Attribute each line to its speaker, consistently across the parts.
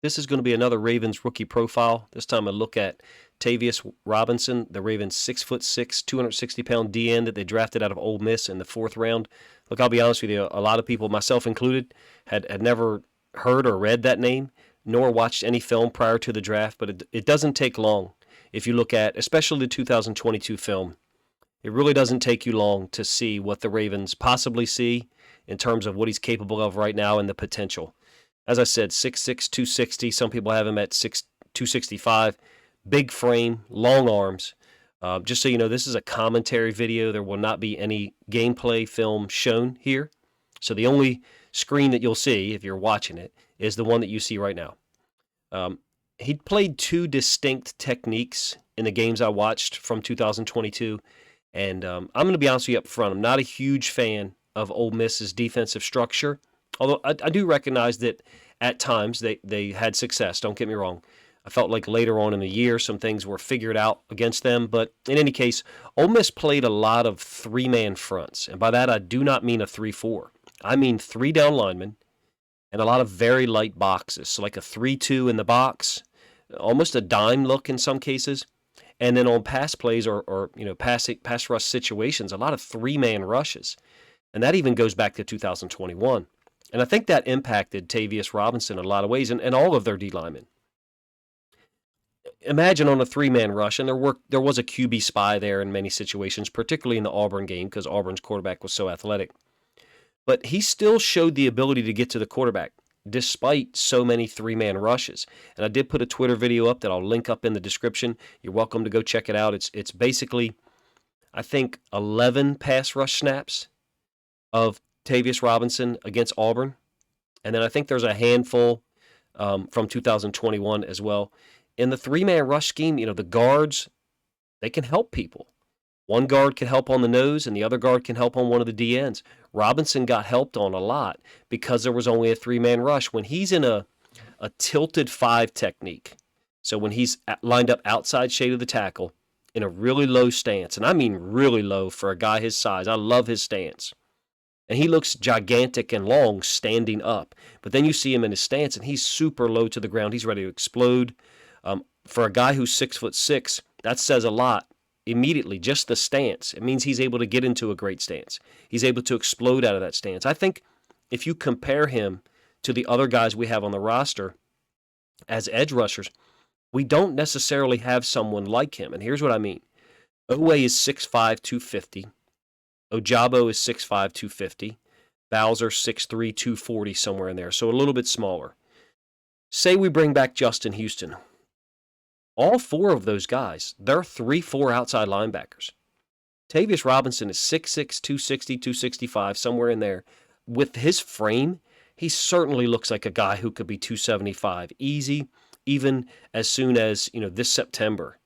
Speaker 1: This is going to be another Ravens rookie profile. This time I look at Tavius Robinson, the Ravens 6'6", 260-pound DN that they drafted out of Ole Miss in the 4th round. Look, I'll be honest with you, a lot of people, myself included, had never heard or read that name, nor watched any film prior to the draft, but it doesn't take long. If you look at, especially the 2022 film, it really doesn't take you long to see what the Ravens possibly see in terms of what he's capable of right now and the potential. As I said, 6'6", 260. Some people have him at 265. Big frame, long arms. Just so you know, this is a commentary video. There will not be any gameplay film shown here. So the only screen that you'll see, if you're watching it, is the one that you see right now. He played 2 distinct techniques in the games I watched from 2022. And I'm going to be honest with you up front. I'm not a huge fan of Ole Miss's defensive structure. Although I do recognize that at times they had success, don't get me wrong. I felt like later on in the year some things were figured out against them. But in any case, Ole Miss played a lot of 3-man fronts. And by that, I do not mean a 3-4. I mean 3 down linemen and a lot of very light boxes. So like a 3-2 in the box, almost a dime look in some cases. And then on pass plays or pass rush situations, a lot of 3-man rushes. And that even goes back to 2021. And I think that impacted Tavius Robinson in a lot of ways and all of their D linemen. Imagine on a 3-man rush, and there was a QB spy there in many situations, particularly in the Auburn game because Auburn's quarterback was so athletic. But he still showed the ability to get to the quarterback despite so many 3-man rushes. And I did put a Twitter video up that I'll link up in the description. You're welcome to go check it out. It's basically, I think, 11 pass rush snaps of Tavius Robinson against Auburn. And then I think there's a handful from 2021 as well. In the 3-man rush scheme, the guards, they can help people. One guard can help on the nose, and the other guard can help on one of the DNs. Robinson got helped on a lot because there was only a 3-man rush. When he's in a tilted 5 technique, so when he's lined up outside shade of the tackle in a really low stance, and I mean really low for a guy his size, I love his stance. And he looks gigantic and long standing up. But then you see him in his stance, and he's super low to the ground. He's ready to explode. For a guy who's 6'6", that says a lot immediately, just the stance. It means he's able to get into a great stance. He's able to explode out of that stance. I think if you compare him to the other guys we have on the roster as edge rushers, we don't necessarily have someone like him. And here's what I mean. Owe is 6'5", 250. Ojabo is 6'5", 250. Bowser 6'3", 240, somewhere in there. So a little bit smaller. Say we bring back Justin Houston. All 4 of those guys, they're 3-4 outside linebackers. Tavius Robinson is 6'6", 260, 265, somewhere in there. With his frame, he certainly looks like a guy who could be 275 easy, even as soon as this September.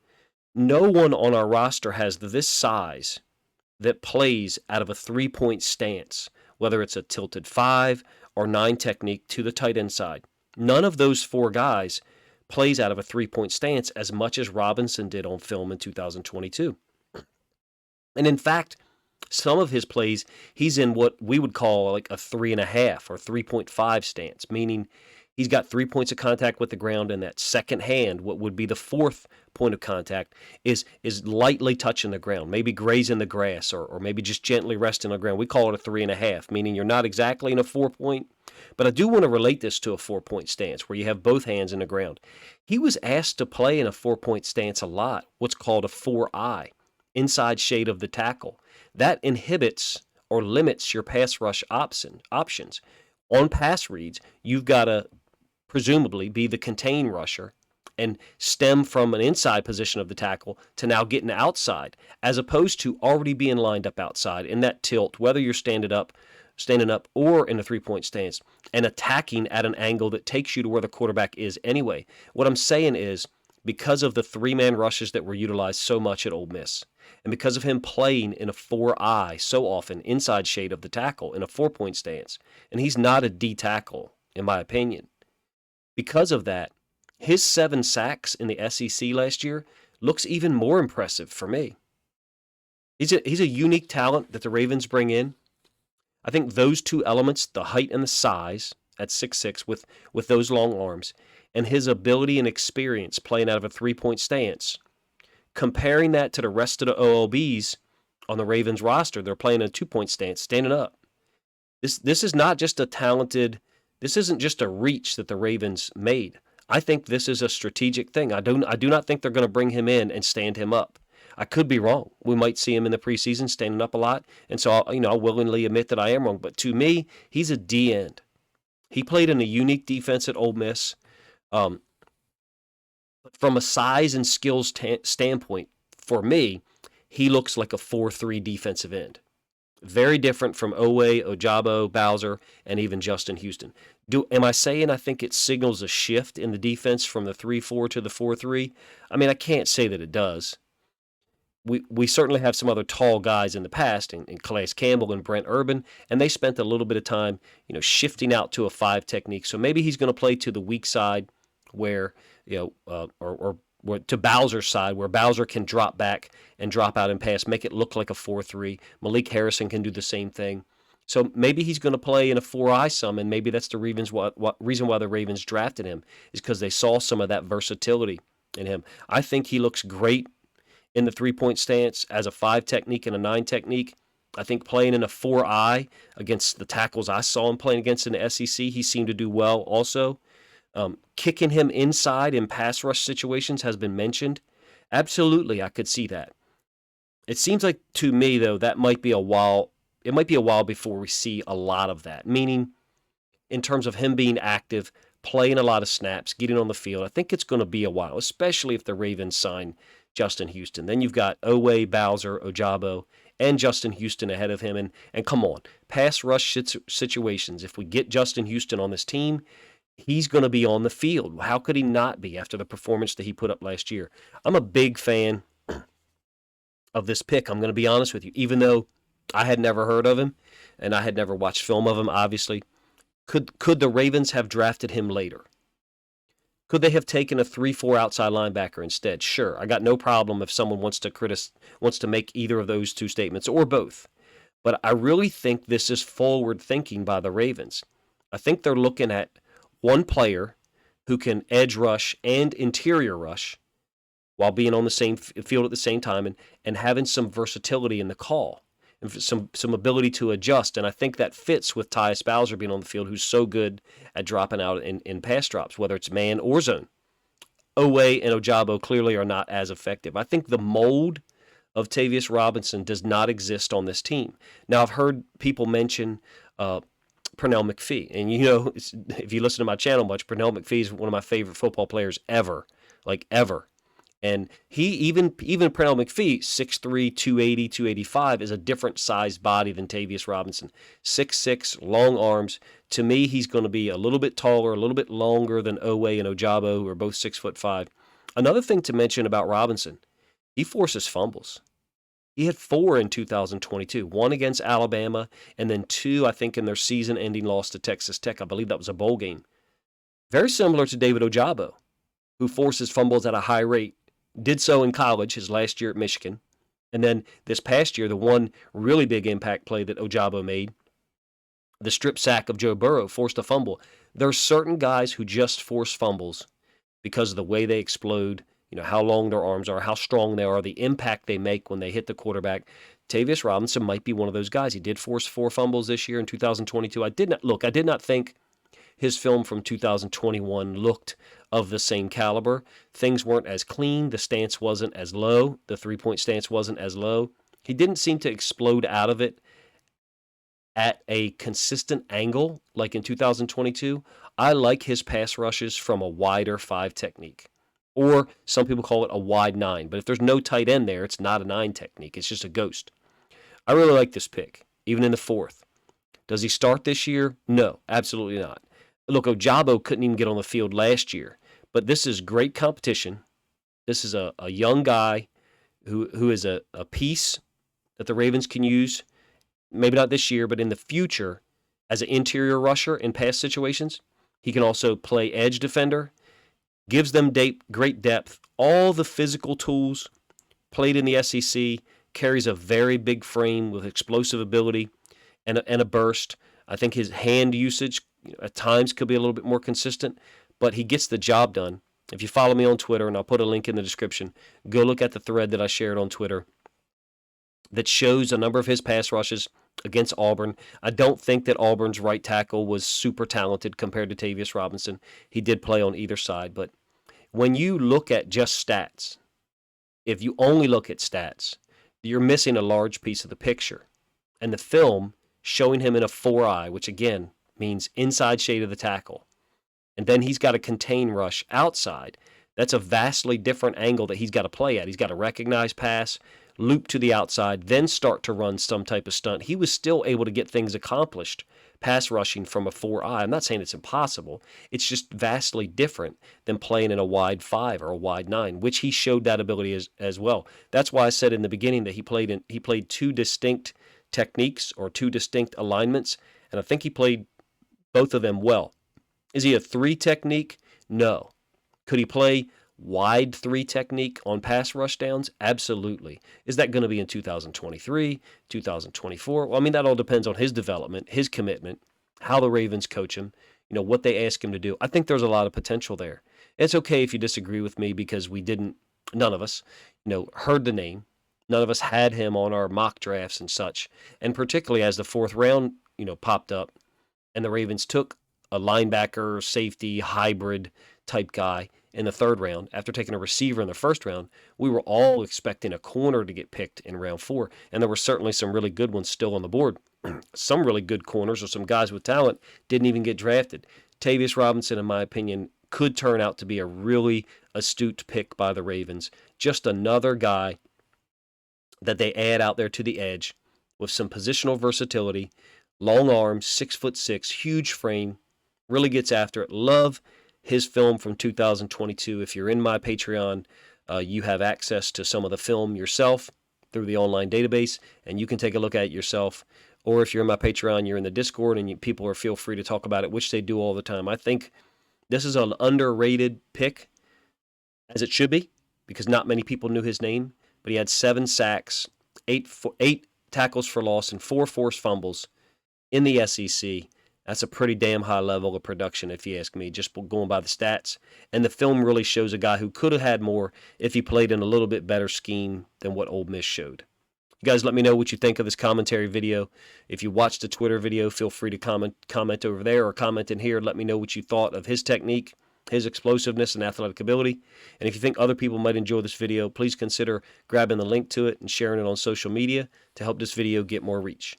Speaker 1: No one on our roster has this size that plays out of a 3-point stance, whether it's a tilted 5 or 9 technique to the tight end side. None of those 4 guys plays out of a 3-point stance as much as Robinson did on film in 2022. And in fact, some of his plays, he's in what we would call like a 3.5 or 3.5 stance, meaning he's got 3 points of contact with the ground, and that second hand, what would be the 4th point of contact, is lightly touching the ground, maybe grazing the grass or maybe just gently resting on the ground. We call it a 3.5, meaning you're not exactly in a 4-point. But I do want to relate this to a 4-point stance where you have both hands in the ground. He was asked to play in a 4-point stance a lot, what's called a 4-eye, inside shade of the tackle. That inhibits or limits your pass rush options. On pass reads, you've got to presumably be the contain rusher and stem from an inside position of the tackle to now getting outside, as opposed to already being lined up outside in that tilt, whether you're standing up or in a 3-point stance, and attacking at an angle that takes you to where the quarterback is anyway. What I'm saying is, because of the 3-man rushes that were utilized so much at Ole Miss, and because of him playing in a 4-eye so often inside shade of the tackle in a 4-point stance, and he's not a D tackle, in my opinion, because of that, his 7 sacks in the SEC last year looks even more impressive for me. He's a unique talent that the Ravens bring in. I think those 2 elements, the height and the size, at 6'6", with those long arms, and his ability and experience playing out of a three-point stance, comparing that to the rest of the OLBs on the Ravens roster, they're playing a two-point stance, standing up. This is not just a talented, this isn't just a reach that the Ravens made. I think this is a strategic thing. I do not think they're going to bring him in and stand him up. I could be wrong. We might see him in the preseason standing up a lot, and so I'll willingly admit that I am wrong. But to me, he's a D end. He played in a unique defense at Ole Miss. From a size and skills standpoint, for me, he looks like a 4-3 defensive end. Very different from Owe, Ojabo, Bowser, and even Justin Houston. Am I saying I think it signals a shift in the defense from the 3-4 to the 4-3? I mean, I can't say that it does. We certainly have some other tall guys in the past, in Calais Campbell and Brent Urban, and they spent a little bit of time, shifting out to a 5 technique. So maybe he's going to play to the weak side, where or to Bowser's side, where Bowser can drop back and drop out and pass, make it look like a 4-3. Malik Harrison can do the same thing. So maybe he's going to play in a 4-eye some, and maybe that's the reason why the Ravens drafted him, is because they saw some of that versatility in him. I think he looks great in the three-point stance as a 5 technique and a 9 technique. I think playing in a 4-eye against the tackles I saw him playing against in the SEC, he seemed to do well also. Kicking him inside in pass rush situations has been mentioned. Absolutely, I could see that. It seems like to me, though, that might be a while. It might be a while before we see a lot of that. Meaning, in terms of him being active, playing a lot of snaps, getting on the field, I think it's going to be a while, especially if the Ravens sign Justin Houston. Then you've got Owe, Bowser, Ojabo, and Justin Houston ahead of him. And come on, pass rush situations. If we get Justin Houston on this team, he's going to be on the field. How could he not be after the performance that he put up last year? I'm a big fan of this pick. I'm going to be honest with you. Even though I had never heard of him and I had never watched film of him, obviously, could the Ravens have drafted him later? Could they have taken a 3-4 outside linebacker instead? Sure. I got no problem if someone wants to make either of those two statements or both. But I really think this is forward thinking by the Ravens. I think they're looking at one player who can edge rush and interior rush while being on the same field at the same time, and having some versatility in the call and some ability to adjust. And I think that fits with Tyus Bowser being on the field, who's so good at dropping out in pass drops, whether it's man or zone. Owe and Ojabo clearly are not as effective. I think the mold of Tavius Robinson does not exist on this team. Now, I've heard people mention Pernell McPhee. And, if you listen to my channel much, Pernell McPhee is one of my favorite football players ever. Like, ever. And he, even Pernell McPhee, 6'3", 280, 285, is a different sized body than Tavius Robinson. 6'6", long arms. To me, he's going to be a little bit taller, a little bit longer than Owe and Ojabo, who are both 6'5". Another thing to mention about Robinson, he forces fumbles. He had 4 in 2022, 1 against Alabama, and then 2, I think, in their season-ending loss to Texas Tech. I believe that was a bowl game. Very similar to David Ojabo, who forces fumbles at a high rate. Did so in college, his last year at Michigan. And then this past year, the one really big impact play that Ojabo made, the strip sack of Joe Burrow, forced a fumble. There are certain guys who just force fumbles because of the way they explode, how long their arms are, how strong they are, the impact they make when they hit the quarterback. Tavius Robinson might be one of those guys. He did force 4 fumbles this year in 2022. I did not think his film from 2021 looked of the same caliber. Things weren't as clean. The stance wasn't as low. The three-point stance wasn't as low. He didn't seem to explode out of it at a consistent angle like in 2022. I like his pass rushes from a wider 5 technique. Or some people call it a wide 9. But if there's no tight end there, it's not a 9 technique. It's just a ghost. I really like this pick, even in the 4th. Does he start this year? No, absolutely not. Look, Ojabo couldn't even get on the field last year. But this is great competition. This is a young guy who is a piece that the Ravens can use, maybe not this year, but in the future, as an interior rusher in pass situations. He can also play edge defender. Gives them great depth, all the physical tools, played in the SEC, carries a very big frame with explosive ability and a burst. I think his hand usage at times could be a little bit more consistent, but he gets the job done. If you follow me on Twitter, and I'll put a link in the description, go look at the thread that I shared on Twitter that shows a number of his pass rushes against Auburn. I don't think that Auburn's right tackle was super talented compared to Tavius Robinson. He did play on either side, but when you look at just stats, if you only look at stats, you're missing a large piece of the picture. And the film showing him in a 4-eye, which again means inside shade of the tackle, and then he's got a contain rush outside. That's a vastly different angle that he's got to play at. He's got to recognize pass, loop to the outside, then start to run some type of stunt. He was still able to get things accomplished pass rushing from a 4-eye. I'm not saying it's impossible. It's just vastly different than playing in a wide 5 or a wide 9, which he showed that ability as well. That's why I said in the beginning that he played two distinct techniques or two distinct alignments, and I think he played both of them well. Is he a 3 technique? No. Could he play wide 3 technique on pass rush downs? Absolutely. Is that going to be in 2023, 2024? Well, I mean, that all depends on his development, his commitment, how the Ravens coach him, what they ask him to do. I think there's a lot of potential there. It's okay if you disagree with me because none of us, heard the name. None of us had him on our mock drafts and such. And particularly as the 4th round, popped up and the Ravens took a linebacker, safety, hybrid type guy in the 3rd round after taking a receiver in the 1st round, we were all expecting a corner to get picked in round 4. And there were certainly some really good ones still on the board. Some really good corners or some guys with talent didn't even get drafted. Tavius Robinson, in my opinion, could turn out to be a really astute pick by the Ravens. Just another guy that they add out there to the edge with some positional versatility, long arms, 6'6", huge frame, really gets after it. Love his film from 2022. If you're in my Patreon, you have access to some of the film yourself through the online database, and you can take a look at it yourself. Or if you're in my Patreon, you're in the Discord, and people feel free to talk about it, which they do all the time. I think this is an underrated pick, as it should be, because not many people knew his name. But he had 7 sacks, 8 tackles for loss, and 4 forced fumbles in the SEC. That's a pretty damn high level of production, if you ask me, just going by the stats. And the film really shows a guy who could have had more if he played in a little bit better scheme than what Ole Miss showed. You guys let me know what you think of this commentary video. If you watched the Twitter video, feel free to comment over there or comment in here. Let me know what you thought of his technique, his explosiveness and athletic ability. And if you think other people might enjoy this video, please consider grabbing the link to it and sharing it on social media to help this video get more reach.